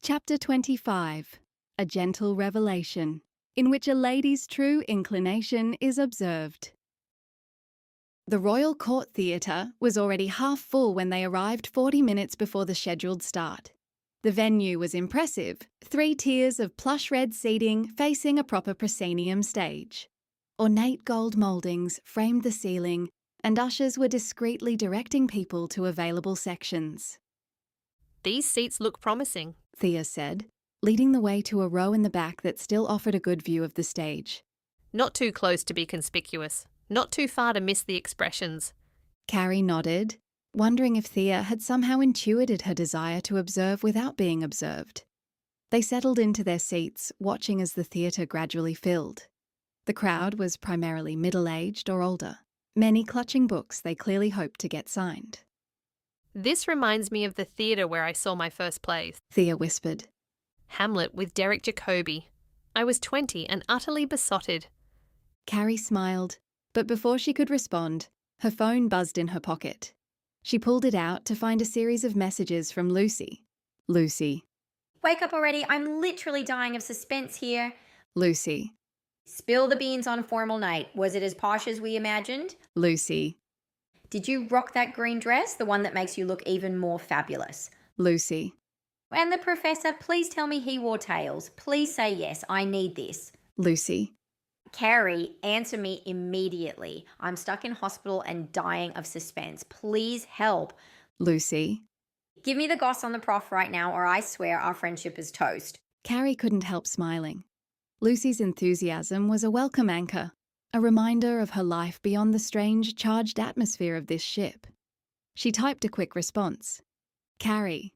Chapter 25. A Gentle Revelation, in which a lady's true inclination is observed. The Royal Court Theatre was already half full when they arrived 40 minutes before the scheduled start. The venue was impressive, 3 tiers of plush red seating facing a proper proscenium stage. Ornate gold mouldings framed the ceiling, and ushers were discreetly directing people to available sections. These seats look promising, Thea said, leading the way to a row in the back that still offered a good view of the stage. Not too close to be conspicuous, not too far to miss the expressions. Carrie nodded, wondering if Thea had somehow intuited her desire to observe without being observed. They settled into their seats, watching as the theatre gradually filled. The crowd was primarily middle-aged or older, many clutching books they clearly hoped to get signed. This reminds me of the theatre where I saw my first plays. Thea whispered. Hamlet with Derek Jacobi. I was 20 and utterly besotted. Carrie smiled, but before she could respond, her phone buzzed in her pocket. She pulled it out to find a series of messages from Lucy. Lucy. Wake up already, I'm literally dying of suspense here. Lucy. Spill the beans on formal night. Was it as posh as we imagined? Lucy. Did you rock that green dress, the one that makes you look even more fabulous? Lucy. And the professor, please tell me he wore tails. Please say yes, I need this. Lucy. Carrie, answer me immediately. I'm stuck in hospital and dying of suspense. Please help. Lucy. Give me the goss on the prof right now, or I swear our friendship is toast. Carrie couldn't help smiling. Lucy's enthusiasm was a welcome anchor, a reminder of her life beyond the strange, charged atmosphere of this ship. She typed a quick response. Carrie.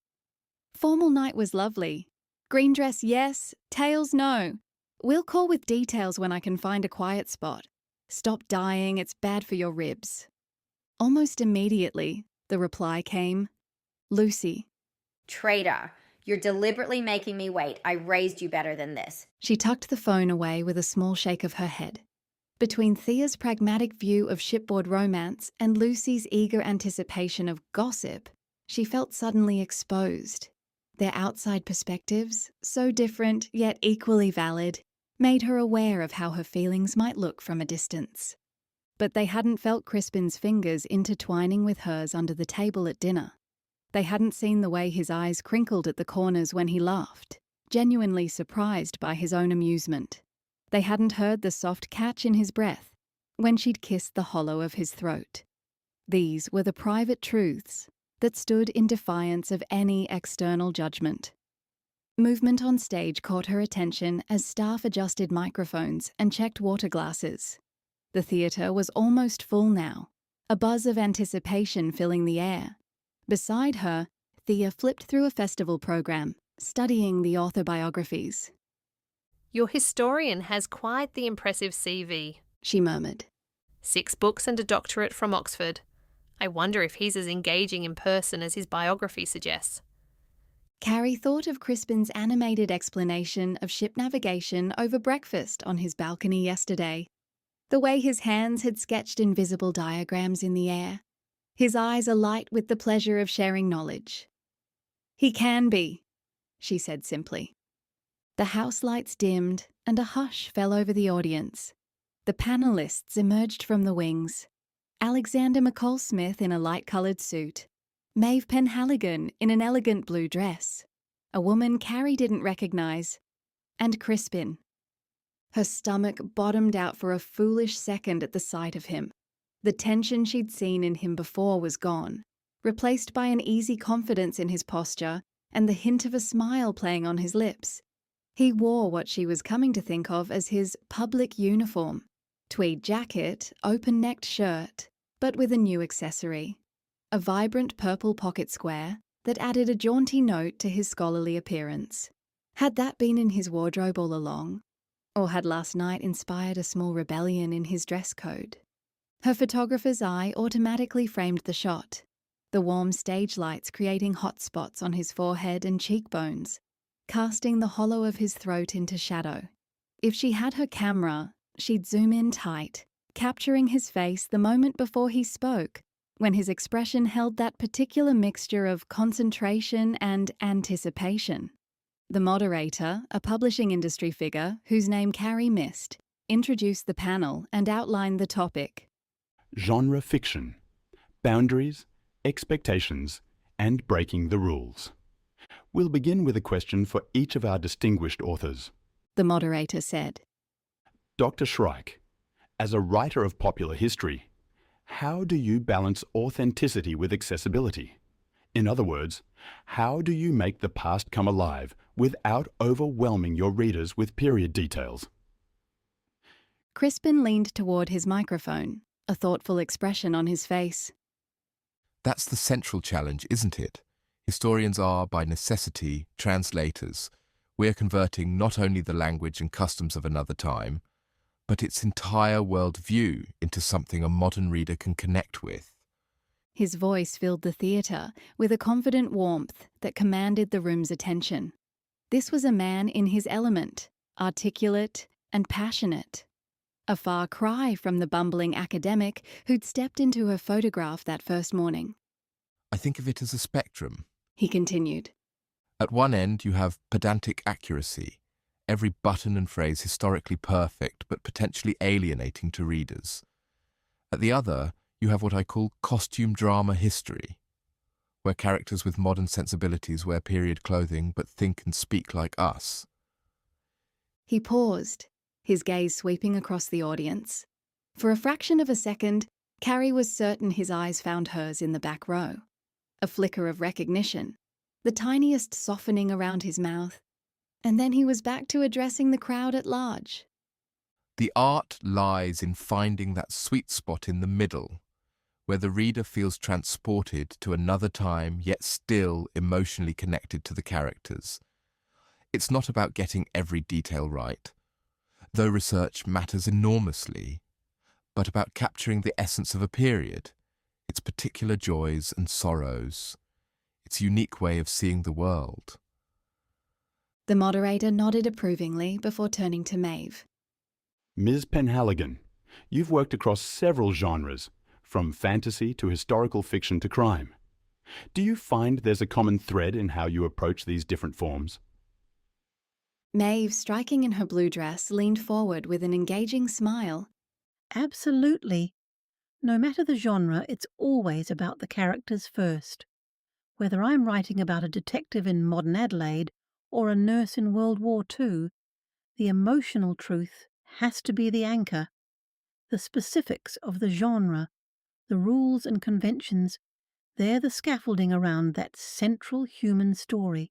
Formal night was lovely. Green dress, yes. Tails, no. We'll call with details when I can find a quiet spot. Stop dying, it's bad for your ribs. Almost immediately, the reply came. Lucy. Traitor, you're deliberately making me wait. I raised you better than this. She tucked the phone away with a small shake of her head. Between Thea's pragmatic view of shipboard romance and Lucy's eager anticipation of gossip, she felt suddenly exposed. Their outside perspectives, so different yet equally valid, made her aware of how her feelings might look from a distance. But they hadn't felt Crispin's fingers intertwining with hers under the table at dinner. They hadn't seen the way his eyes crinkled at the corners when he laughed, genuinely surprised by his own amusement. They hadn't heard the soft catch in his breath when she'd kissed the hollow of his throat. These were the private truths that stood in defiance of any external judgment. Movement on stage caught her attention as staff adjusted microphones and checked water glasses. The theatre was almost full now, a buzz of anticipation filling the air. Beside her, Thea flipped through a festival program, studying the author biographies. Your historian has quite the impressive CV, She murmured. 6 books and a doctorate from Oxford. I wonder if he's as engaging in person as his biography suggests. Carrie thought of Crispin's animated explanation of ship navigation over breakfast on his balcony yesterday. The way his hands had sketched invisible diagrams in the air. His eyes alight with the pleasure of sharing knowledge. He can be, she said simply. The house lights dimmed and a hush fell over the audience. The panellists emerged from the wings. Alexander McCall-Smith in a light-coloured suit. Maeve Penhaligon in an elegant blue dress. A woman Carrie didn't recognise. And Crispin. Her stomach bottomed out for a foolish second at the sight of him. The tension she'd seen in him before was gone, replaced by an easy confidence in his posture and the hint of a smile playing on his lips. He wore what she was coming to think of as his public uniform. Tweed jacket, open-necked shirt, but with a new accessory. A vibrant purple pocket square that added a jaunty note to his scholarly appearance. Had that been in his wardrobe all along? Or had last night inspired a small rebellion in his dress code? Her photographer's eye automatically framed the shot, the warm stage lights creating hot spots on his forehead and cheekbones, casting the hollow of his throat into shadow. If she had her camera, she'd zoom in tight, capturing his face the moment before he spoke, when his expression held that particular mixture of concentration and anticipation. The moderator, a publishing industry figure whose name Carrie missed, introduced the panel and outlined the topic. Genre fiction, boundaries, expectations, and breaking the rules. We'll begin with a question for each of our distinguished authors. The moderator said. Dr. Shrike, as a writer of popular history, how do you balance authenticity with accessibility? In other words, how do you make the past come alive without overwhelming your readers with period details? Crispin leaned toward his microphone, a thoughtful expression on his face. That's the central challenge, isn't it? Historians are, by necessity, translators. We're converting not only the language and customs of another time, but its entire worldview into something a modern reader can connect with. His voice filled the theatre with a confident warmth that commanded the room's attention. This was a man in his element, articulate and passionate. A far cry from the bumbling academic who'd stepped into her photograph that first morning. I think of it as a spectrum. He continued. At one end, you have pedantic accuracy, every button and phrase historically perfect but potentially alienating to readers. At the other, you have what I call costume drama history, where characters with modern sensibilities wear period clothing but think and speak like us. He paused, his gaze sweeping across the audience. For a fraction of a second, Carrie was certain his eyes found hers in the back row. A flicker of recognition, the tiniest softening around his mouth, and then he was back to addressing the crowd at large. The art lies in finding that sweet spot in the middle, where the reader feels transported to another time yet still emotionally connected to the characters. It's not about getting every detail right, though research matters enormously, but about capturing the essence of a period, its particular joys and sorrows, its unique way of seeing the world. The moderator nodded approvingly before turning to Maeve. Ms. Penhaligon, you've worked across several genres, from fantasy to historical fiction to crime. Do you find there's a common thread in how you approach these different forms? Maeve, striking in her blue dress, leaned forward with an engaging smile. Absolutely. No matter the genre, it's always about the characters first. Whether I'm writing about a detective in modern Adelaide or a nurse in World War II, the emotional truth has to be the anchor. The specifics of the genre, the rules and conventions, they're the scaffolding around that central human story.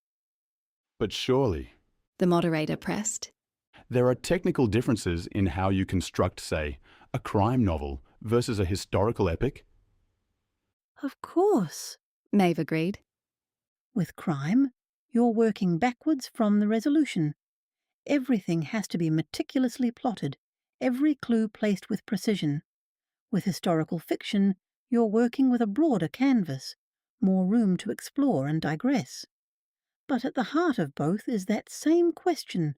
But surely, The moderator pressed. there are technical differences in how you construct, say, a crime novel versus a historical epic? Of course. Maeve agreed. With crime, you're working backwards from the resolution. Everything has to be meticulously plotted, every clue placed with precision. With historical fiction, you're working with a broader canvas, more room to explore and digress. But at the heart of both is that same question.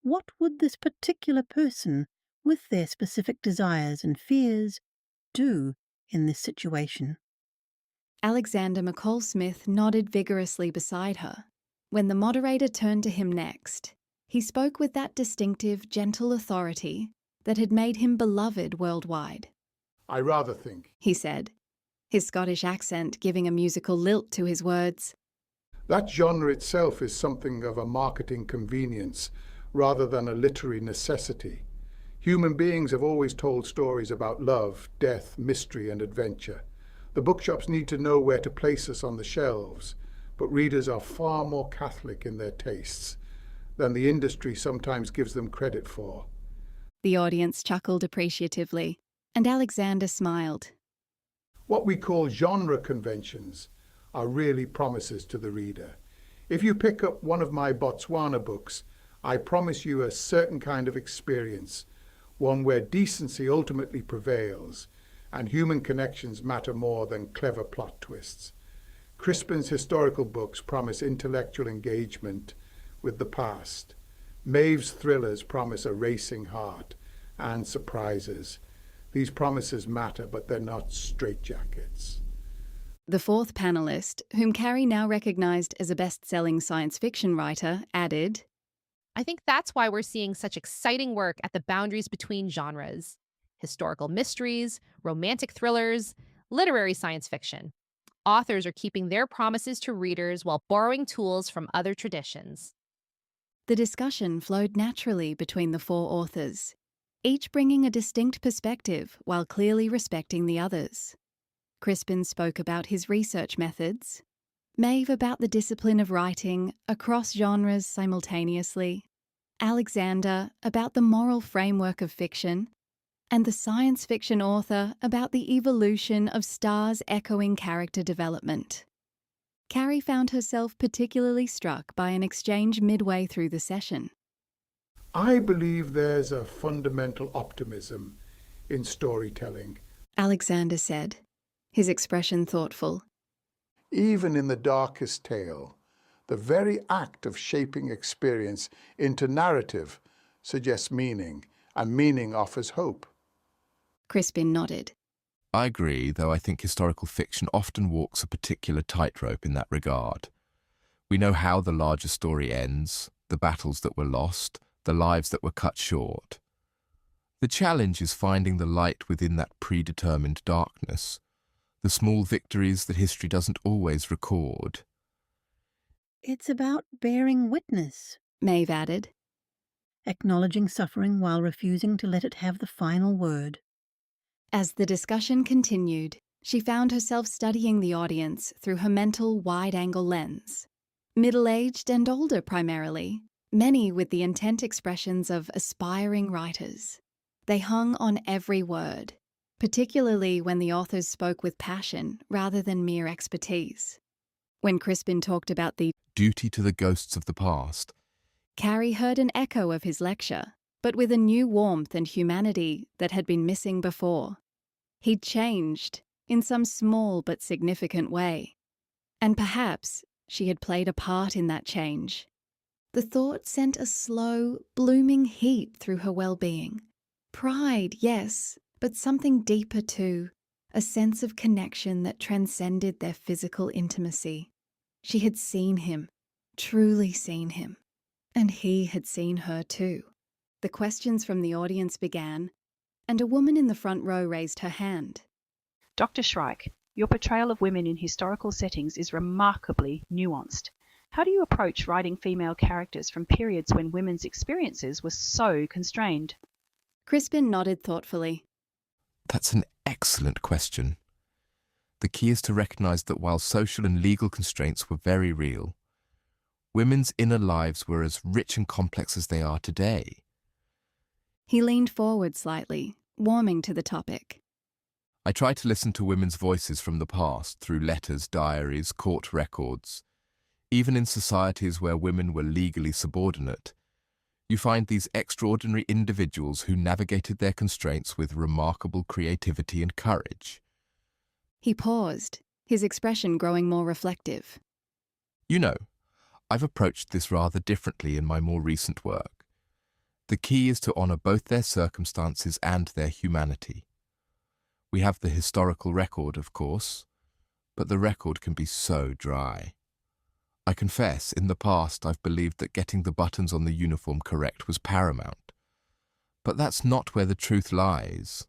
What would this particular person, with their specific desires and fears, do in this situation? Alexander McCall Smith nodded vigorously beside her. When the moderator turned to him next, he spoke with that distinctive, gentle authority that had made him beloved worldwide. I rather think He said, his Scottish accent giving a musical lilt to his words. that genre itself is something of a marketing convenience rather than a literary necessity. Human beings have always told stories about love, death, mystery, and adventure. The bookshops need to know where to place us on the shelves, but readers are far more Catholic in their tastes than the industry sometimes gives them credit for. The audience chuckled appreciatively, and Alexander smiled. What we call genre conventions are really promises to the reader. If you pick up one of my Botswana books, I promise you a certain kind of experience, one where decency ultimately prevails and human connections matter more than clever plot twists. Crispin's historical books promise intellectual engagement with the past. Maeve's thrillers promise a racing heart and surprises. These promises matter, but they're not straitjackets. The fourth panellist, whom Carrie now recognised as a best-selling science fiction writer, added, I think that's why we're seeing such exciting work at the boundaries between genres: historical mysteries, romantic thrillers, literary science fiction. Authors are keeping their promises to readers while borrowing tools from other traditions. The discussion flowed naturally between the four authors, each bringing a distinct perspective while clearly respecting the others. Crispin spoke about his research methods, Maeve about the discipline of writing across genres simultaneously, Alexander about the moral framework of fiction, and the science fiction author about the evolution of stars echoing character development. Carrie found herself particularly struck by an exchange midway through the session. I believe there's a fundamental optimism in storytelling. Alexander said, his expression thoughtful. Even in the darkest tale, the very act of shaping experience into narrative suggests meaning, and meaning offers hope. Crispin nodded. I agree, though I think historical fiction often walks a particular tightrope in that regard. We know how the larger story ends, the battles that were lost, the lives that were cut short. The challenge is finding the light within that predetermined darkness, the small victories that history doesn't always record. It's about bearing witness, Maeve added. acknowledging suffering while refusing to let it have the final word. As the discussion continued, she found herself studying the audience through her mental wide-angle lens. Middle-aged and older primarily, many with the intent expressions of aspiring writers. They hung on every word, particularly when the authors spoke with passion rather than mere expertise. When Crispin talked about the Duty to the ghosts of the past. Carrie heard an echo of his lecture, but with a new warmth and humanity that had been missing before. He'd changed, in some small but significant way. And perhaps she had played a part in that change. The thought sent a slow, blooming heat through her well-being. Pride, yes, but something deeper too, a sense of connection that transcended their physical intimacy. She had seen him, truly seen him, and he had seen her too. The questions from the audience began, and a woman in the front row raised her hand. Dr. Shrike, your portrayal of women in historical settings is remarkably nuanced. How do you approach writing female characters from periods when women's experiences were so constrained? Crispin nodded thoughtfully. That's an excellent question. The key is to recognize that while social and legal constraints were very real, women's inner lives were as rich and complex as they are today. He leaned forward slightly, warming to the topic. I try to listen to women's voices from the past through letters, diaries, court records. Even in societies where women were legally subordinate, you find these extraordinary individuals who navigated their constraints with remarkable creativity and courage. He paused, his expression growing more reflective. You know, I've approached this rather differently in my more recent work. The key is to honour both their circumstances and their humanity. We have the historical record, of course, but the record can be so dry. I confess, in the past I've believed that getting the buttons on the uniform correct was paramount. But that's not where the truth lies.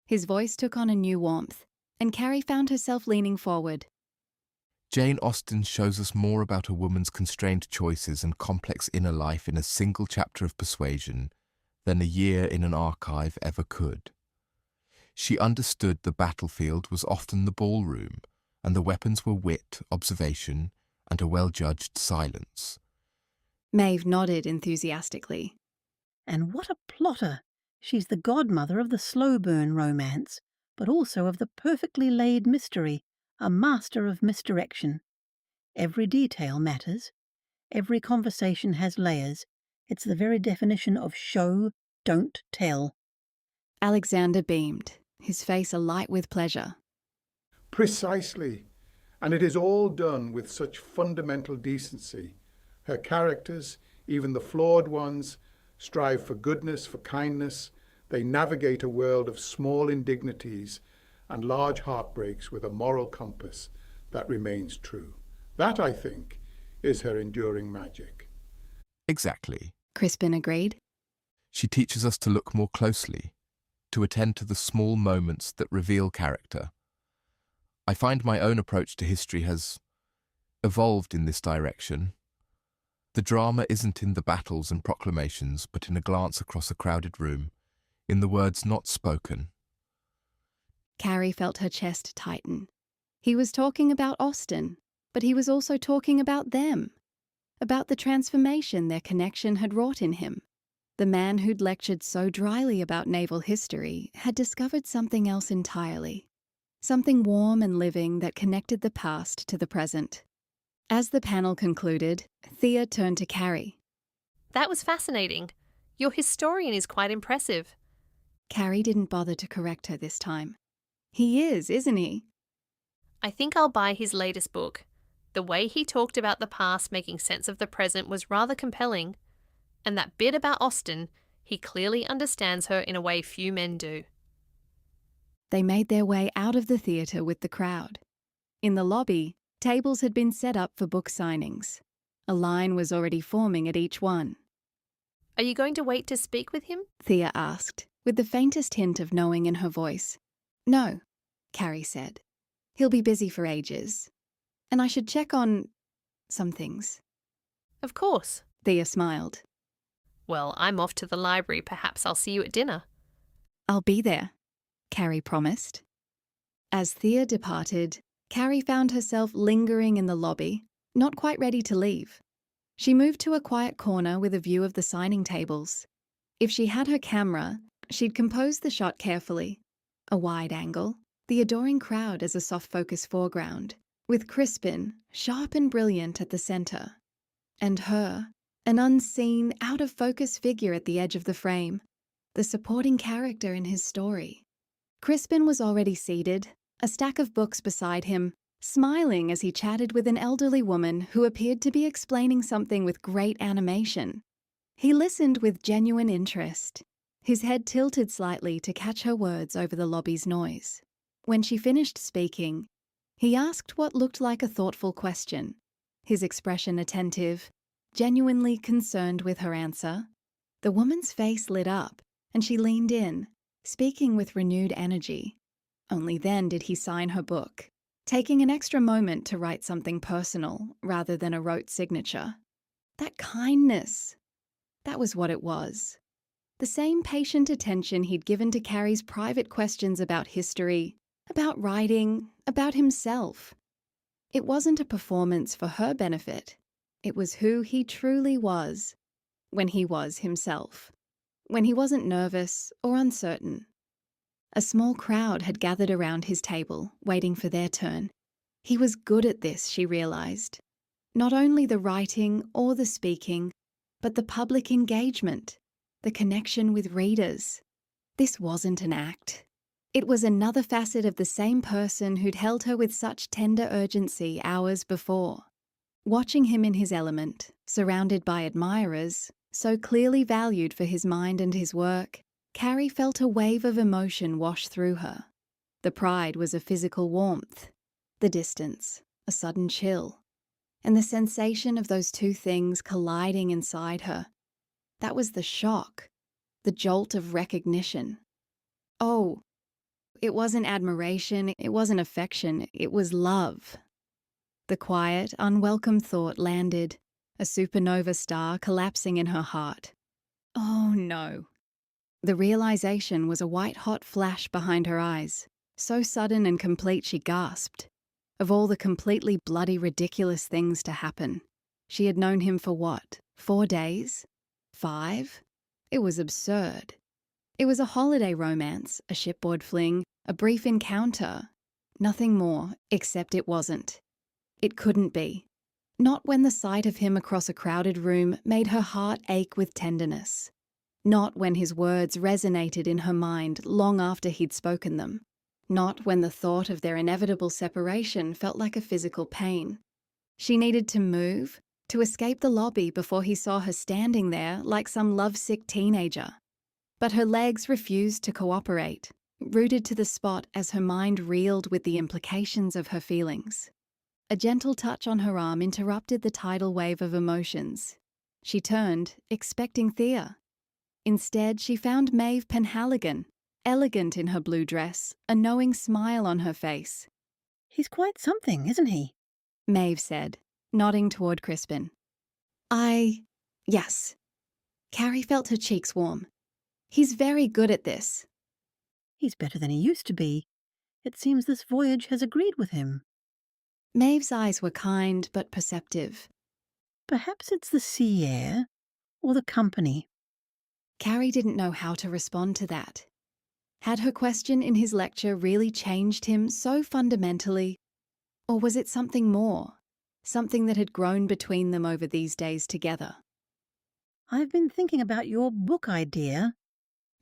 His voice took on a new warmth, and Carrie found herself leaning forward. Jane Austen shows us more about a woman's constrained choices and complex inner life in a single chapter of Persuasion than a year in an archive ever could. She understood the battlefield was often the ballroom, and the weapons were wit, observation, and a well-judged silence. Maeve nodded enthusiastically. And what a plotter! She's the godmother of the slow burn romance, but also of the perfectly laid mystery, a master of misdirection. Every detail matters. Every conversation has layers. It's the very definition of show, don't tell. Alexander beamed, his face alight with pleasure. Precisely. And it is all done with such fundamental decency. Her characters, even the flawed ones, strive for goodness, for kindness. They navigate a world of small indignities and large heartbreaks with a moral compass that remains true. That, I think, is her enduring magic. Exactly. Crispin agreed. She teaches us to look more closely, to attend to the small moments that reveal character. I find my own approach to history has evolved in this direction. The drama isn't in the battles and proclamations, but in a glance across a crowded room, in the words not spoken. Carrie felt her chest tighten. He was talking about Austen, but he was also talking about them, about the transformation their connection had wrought in him. The man who'd lectured so dryly about naval history had discovered something else entirely, something warm and living that connected the past to the present. As the panel concluded, Thea turned to Carrie. That was fascinating. Your historian is quite impressive. Carrie didn't bother to correct her this time. He is, isn't he? I think I'll buy his latest book. The way he talked about the past making sense of the present was rather compelling. And that bit about Austen, he clearly understands her in a way few men do. They made their way out of the theatre with the crowd. In the lobby, tables had been set up for book signings. A line was already forming at each one. Are you going to wait to speak with him? Thea asked, with the faintest hint of knowing in her voice. No, Carrie said. He'll be busy for ages. And I should check on some things. Of course. Thea smiled. Well, I'm off to the library. Perhaps I'll see you at dinner. I'll be there, Carrie promised. As Thea departed, Carrie found herself lingering in the lobby, not quite ready to leave. She moved to a quiet corner with a view of the signing tables. If she had her camera, she'd compose the shot carefully. A wide angle, the adoring crowd as a soft-focus foreground, with Crispin, sharp and brilliant, at the center. And her, an unseen, out-of-focus figure at the edge of the frame, the supporting character in his story. Crispin was already seated, a stack of books beside him, smiling as he chatted with an elderly woman who appeared to be explaining something with great animation. He listened with genuine interest, his head tilted slightly to catch her words over the lobby's noise. When she finished speaking, he asked what looked like a thoughtful question, his expression attentive, genuinely concerned with her answer. The woman's face lit up, and she leaned in, speaking with renewed energy. Only then did he sign her book, taking an extra moment to write something personal rather than a rote signature. That kindness, that was what it was. The same patient attention he'd given to Carrie's private questions about history, about writing, about himself. It wasn't a performance for her benefit. It was who he truly was, when he was himself, when he wasn't nervous or uncertain. A small crowd had gathered around his table, waiting for their turn. He was good at this, she realized. Not only the writing or the speaking, but the public engagement, the connection with readers. This wasn't an act. It was another facet of the same person who'd held her with such tender urgency hours before. Watching him in his element, surrounded by admirers, so clearly valued for his mind and his work, Carrie felt a wave of emotion wash through her. The pride was a physical warmth, the distance, a sudden chill, and the sensation of those two things colliding inside her. That was the shock, the jolt of recognition. Oh, it wasn't admiration, it wasn't affection, it was love. The quiet, unwelcome thought landed, a supernova star collapsing in her heart. Oh no. The realization was a white-hot flash behind her eyes, so sudden and complete she gasped. Of all the completely bloody ridiculous things to happen, she had known him for what, 4 days? 5? It was absurd. It was a holiday romance, a shipboard fling, a brief encounter. Nothing more, except it wasn't. It couldn't be. Not when the sight of him across a crowded room made her heart ache with tenderness. Not when his words resonated in her mind long after he'd spoken them. Not when the thought of their inevitable separation felt like a physical pain. She needed to move, to escape the lobby before he saw her standing there like some lovesick teenager. But her legs refused to cooperate, rooted to the spot as her mind reeled with the implications of her feelings. A gentle touch on her arm interrupted the tidal wave of emotions. She turned, expecting Thea. Instead, she found Maeve Penhaligon, elegant in her blue dress, a knowing smile on her face. He's quite something, isn't he? Maeve said, nodding toward Crispin. Yes. Carrie felt her cheeks warm. He's very good at this. He's better than he used to be. It seems this voyage has agreed with him. Maeve's eyes were kind but perceptive. Perhaps it's the sea air, or the company. Carrie didn't know how to respond to that. Had her question in his lecture really changed him so fundamentally? Or was it something more? Something that had grown between them over these days together? I've been thinking about your book idea.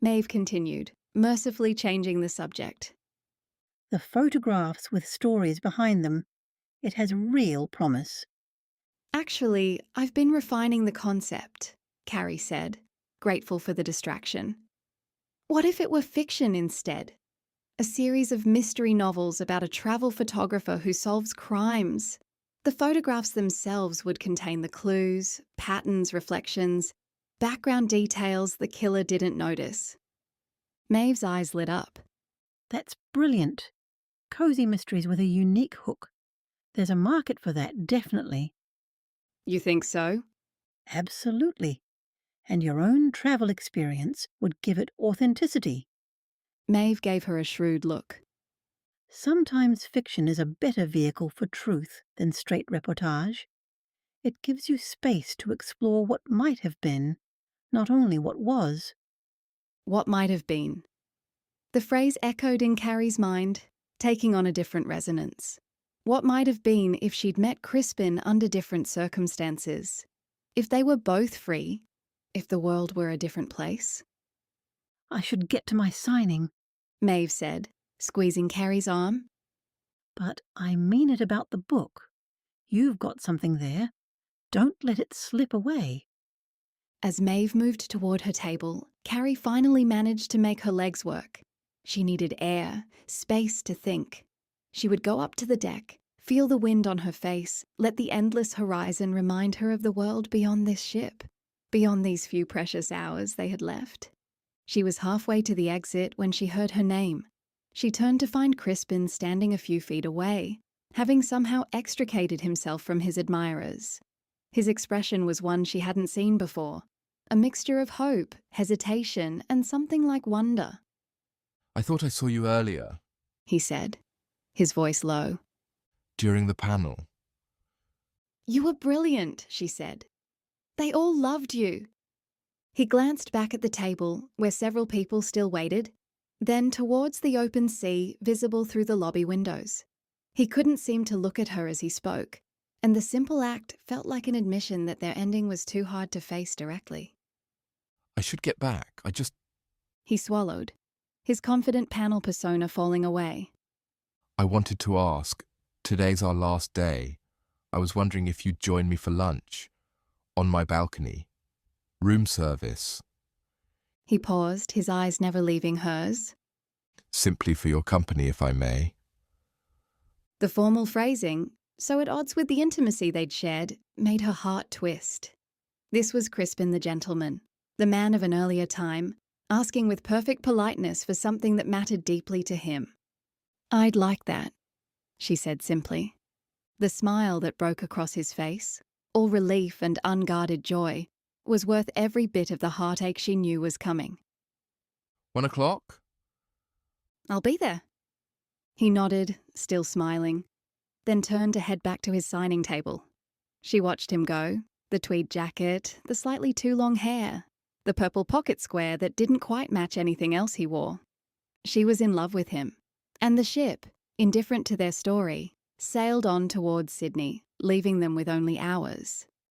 Maeve continued, mercifully changing the subject. The photographs with stories behind them. It has real promise. Actually, I've been refining the concept, Carrie said, grateful for the distraction. What if it were fiction instead? A series of mystery novels about a travel photographer who solves crimes. The photographs themselves would contain the clues, patterns, reflections, background details the killer didn't notice. Maeve's eyes lit up. That's brilliant. Cozy mysteries with a unique hook. There's a market for that, definitely. You think so? Absolutely. And your own travel experience would give it authenticity. Maeve gave her a shrewd look. Sometimes fiction is a better vehicle for truth than straight reportage. It gives you space to explore what might have been, not only what was. What might have been. The phrase echoed in Carrie's mind, taking on a different resonance. What might have been if she'd met Crispin under different circumstances? If they were both free? If the world were a different place? I should get to my signing. Maeve said, squeezing Carrie's arm. But I mean it about the book. You've got something there. Don't let it slip away. As Maeve moved toward her table, Carrie finally managed to make her legs work. She needed air, space to think. She would go up to the deck, feel the wind on her face, let the endless horizon remind her of the world beyond this ship, beyond these few precious hours they had left. She was halfway to the exit when she heard her name. She turned to find Crispin standing a few feet away, having somehow extricated himself from his admirers. His expression was one she hadn't seen before, a mixture of hope, hesitation, and something like wonder. I thought I saw you earlier. He said, his voice low. During the panel. You were brilliant, she said. They all loved you. He glanced back at the table, where several people still waited, then towards the open sea visible through the lobby windows. He couldn't seem to look at her as he spoke, and the simple act felt like an admission that their ending was too hard to face directly. I should get back. He swallowed, his confident panel persona falling away. I wanted to ask, today's our last day. I was wondering if you'd join me for lunch. On my balcony. Room service. He paused, his eyes never leaving hers. Simply for your company, if I may. The formal phrasing, so at odds with the intimacy they'd shared, made her heart twist. This was Crispin the gentleman, the man of an earlier time, asking with perfect politeness for something that mattered deeply to him. I'd like that, she said simply. The smile that broke across his face, all relief and unguarded joy, was worth every bit of the heartache she knew was coming. 1 o'clock? I'll be there. He nodded, still smiling, then turned to head back to his signing table. She watched him go, the tweed jacket, the slightly too long hair, the purple pocket square that didn't quite match anything else he wore. She was in love with him, and the ship, indifferent to their story, sailed on towards Sydney, leaving them with only hours.